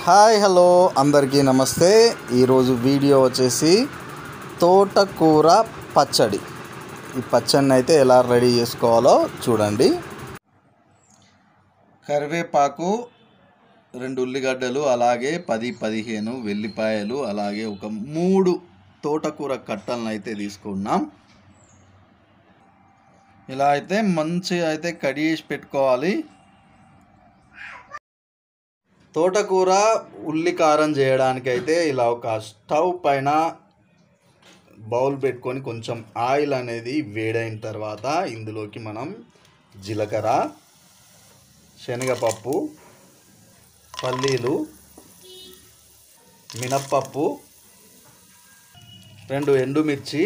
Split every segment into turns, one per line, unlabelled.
Hi hello అందరికీ నమస్తే. ఈరోజు వీడియో వచ్చేసి తోటకూర పచ్చడి. ఈ పచ్చడిని అయితే ఎలా రెడీ చేసుకోవాలో చూడండి. కరివేపాకు, 2 ఉల్లిగడ్డలు, అలాగే 10-15 వెల్లిపాయలు, అలాగే ఒక 3 తోటకూర కట్టలను అయితే తీసుకున్నాం. ఇలా అయితే మంచిగా అయితే కడిగేసి పెట్టుకోవాలి. తోటకూర ఉల్లి కారం చేయడానికి అయితే ఇలా ఒక స్టవ్ పైన బౌల్ పెట్టుకొని కొంచెం ఆయిల్ అనేది వేడైన తర్వాత ఇందులోకి మనం జీలకర్ర, శనగపప్పు, పల్లీలు, మినప్పప్పు, 2 ఎండుమిర్చి,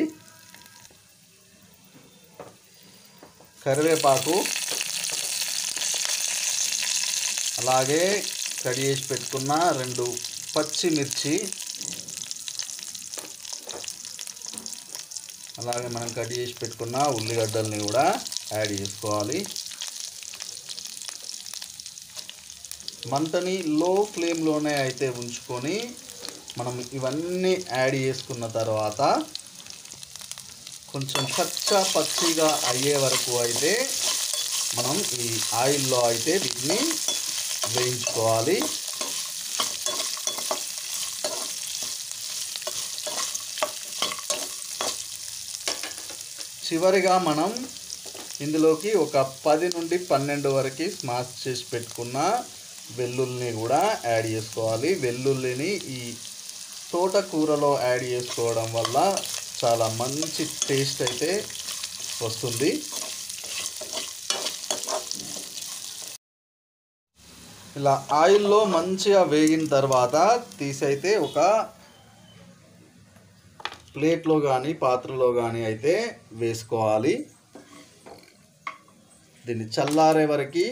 కరివేపాకు, అలాగే కడిగి వేసి పెట్టుకున్న 2 పచ్చిమిర్చి, అలాగే మనం కట్ చేసి పెట్టుకున్న ఉల్లిగడ్డల్ని కూడా యాడ్ చేసుకోవాలి. మంటని లో ఫ్లేమ్లోనే అయితే ఉంచుకొని మనం ఇవన్నీ యాడ్ చేసుకున్న తర్వాత కొంచెం పచ్చిగా అయ్యే వరకు అయితే మనం ఈ ఆయిల్లో అయితే వీటిని వేయించుకోవాలి. చివరిగా మనం ఇందులోకి ఒక 10 నుండి 12 వరకు స్మాష్ చేసి పెట్టుకున్న వెల్లుల్లిని కూడా యాడ్ చేసుకోవాలి. వెల్లుల్లిని ఈ తోటకూరలో యాడ్ చేసుకోవడం వల్ల చాలా మంచి టేస్ట్ అయితే వస్తుంది. ఇలా ఆయిల్లో మంచిగా వేగిన తర్వాత తీసైతే ఒక ప్లేట్లో కానీ పాత్రలో కానీ అయితే వేసుకోవాలి. దీన్ని చల్లారే వరకు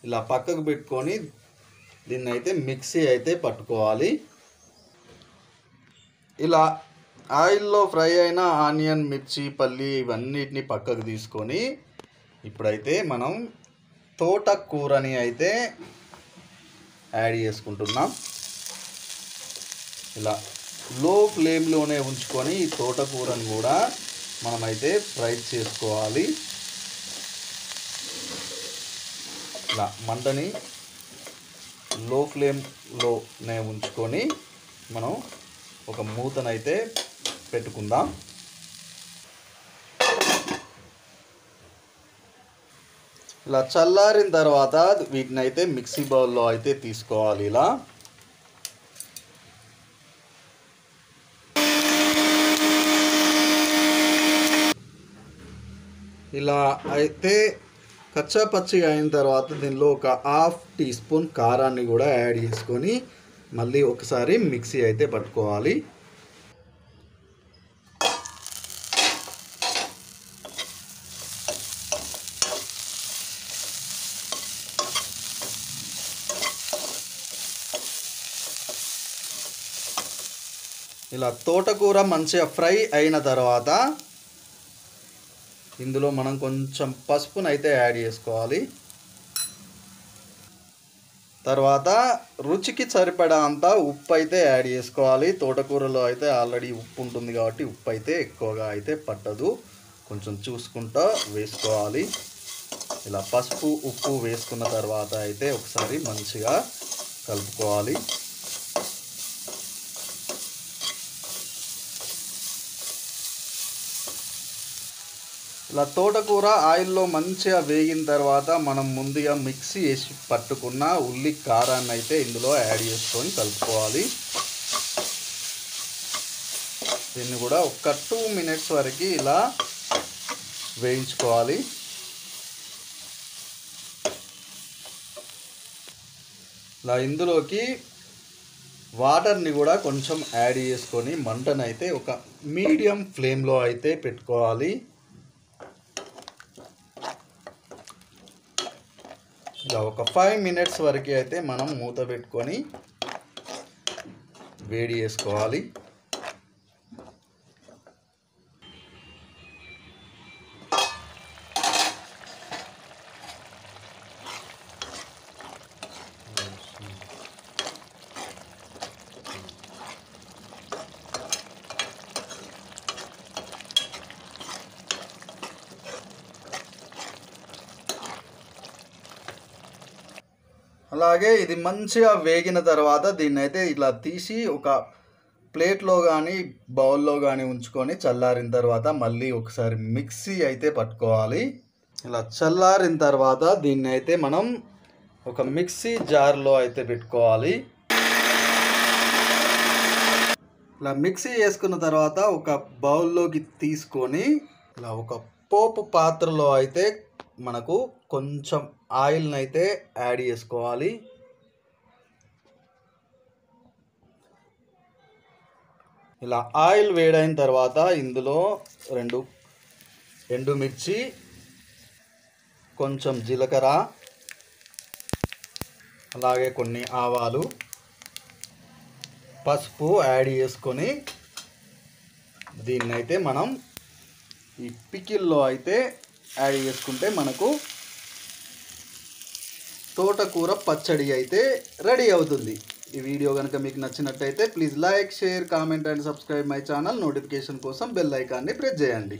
ఇలా పక్కకు పెట్టుకొని దీన్ని అయితే మిక్సీ అయితే పట్టుకోవాలి. ఇలా ఆయిల్లో ఫ్రై అయిన ఆనియన్, మిర్చి, పల్లి ఇవన్నిటిని పక్కకు తీసుకొని ఇప్పుడైతే మనం తోటకూరని అయితే యాడ్ చేసుకుంటున్నాం. ఇలా లో ఫ్లేమ్లోనే ఉంచుకొని ఈ తోటకూరని కూడా మనమైతే ఫ్రై చేసుకోవాలి. ఇలా మంటని లో ఫ్లేమ్లోనే ఉంచుకొని మనం ఒక మూతనైతే పెట్టుకుందాం. ఇలా చల్లారిన తర్వాత వీటిని అయితే మిక్సీ బౌల్లో అయితే తీసుకోవాలి. ఇలా అయితే కచ్చా పచ్చిగా అయిన తర్వాత దీనిలో ఒక 1/2 టీ స్పూన్ కారాన్ని కూడా యాడ్ చేసుకొని మళ్ళీ ఒకసారి మిక్సీ అయితే పట్టుకోవాలి. ఇలా తోటకూర మంచిగా ఫ్రై అయిన తర్వాత ఇందులో మనం కొంచెం పసుపును అయితే యాడ్ చేసుకోవాలి. తర్వాత రుచికి సరిపడా అంత ఉప్పు అయితే యాడ్ చేసుకోవాలి. తోటకూరలో అయితే ఆల్రెడీ ఉప్పు ఉంటుంది కాబట్టి ఉప్పు అయితే ఎక్కువగా అయితే పట్టదు, కొంచెం చూసుకుంటూ వేసుకోవాలి. ఇలా పసుపు, ఉప్పు వేసుకున్న తర్వాత అయితే ఒకసారి మంచిగా కలుపుకోవాలి. ఇలా తోటకూర ఆయిల్లో మంచిగా వేగిన తర్వాత మనం ముందుగా మిక్సీ వేసి పట్టుకున్న ఉల్లి కారాన్ని అయితే ఇందులో యాడ్ చేసుకొని కలుపుకోవాలి. దీన్ని కూడా ఒక 2 మినిట్స్ వరకు ఇలా వేయించుకోవాలి. ఇలా ఇందులోకి వాటర్ని కూడా కొంచెం యాడ్ చేసుకొని మంటనైతే ఒక మీడియం ఫ్లేమ్లో అయితే పెట్టుకోవాలి. ఇలా ఒక 5 మినిట్స్ వరకు అయితే మనం మూత పెట్టుకొని వేడి చేసుకోవాలి. అలాగే ఇది మంచిగా వేగిన తర్వాత దీన్ని అయితే ఇలా తీసి ఒక ప్లేట్లో కానీ బౌల్లో కానీ ఉంచుకొని చల్లారిన తర్వాత మళ్ళీ ఒకసారి మిక్సీ అయితే పట్టుకోవాలి. ఇలా చల్లారిన తర్వాత దీన్ని అయితే మనం ఒక మిక్సీ జార్లో అయితే పెట్టుకోవాలి. ఇలా మిక్సీ చేసుకున్న తర్వాత ఒక బౌల్లోకి తీసుకొని ఇలా ఒక పోపు పాత్రలో అయితే మనకు కొంచెం ఆయిల్ని అయితే యాడ్ చేసుకోవాలి. ఇలా ఆయిల్ వేడైన తర్వాత ఇందులో 2 ఎండుమిర్చి, కొంచెం జీలకర్ర, అలాగే కొన్ని ఆవాలు, పసుపు యాడ్ చేసుకొని దీన్నైతే మనం ఈ పికిల్లో అయితే యాడ్ చేసుకుంటే మనకు తోటకూర పచ్చడి అయితే రెడీ అవుతుంది. ఈ వీడియో కనుక మీకు నచ్చినట్టయితే please like, share, comment and subscribe my channel. Notification కోసం బెల్ ఐకాన్ని ప్రెస్ చేయండి.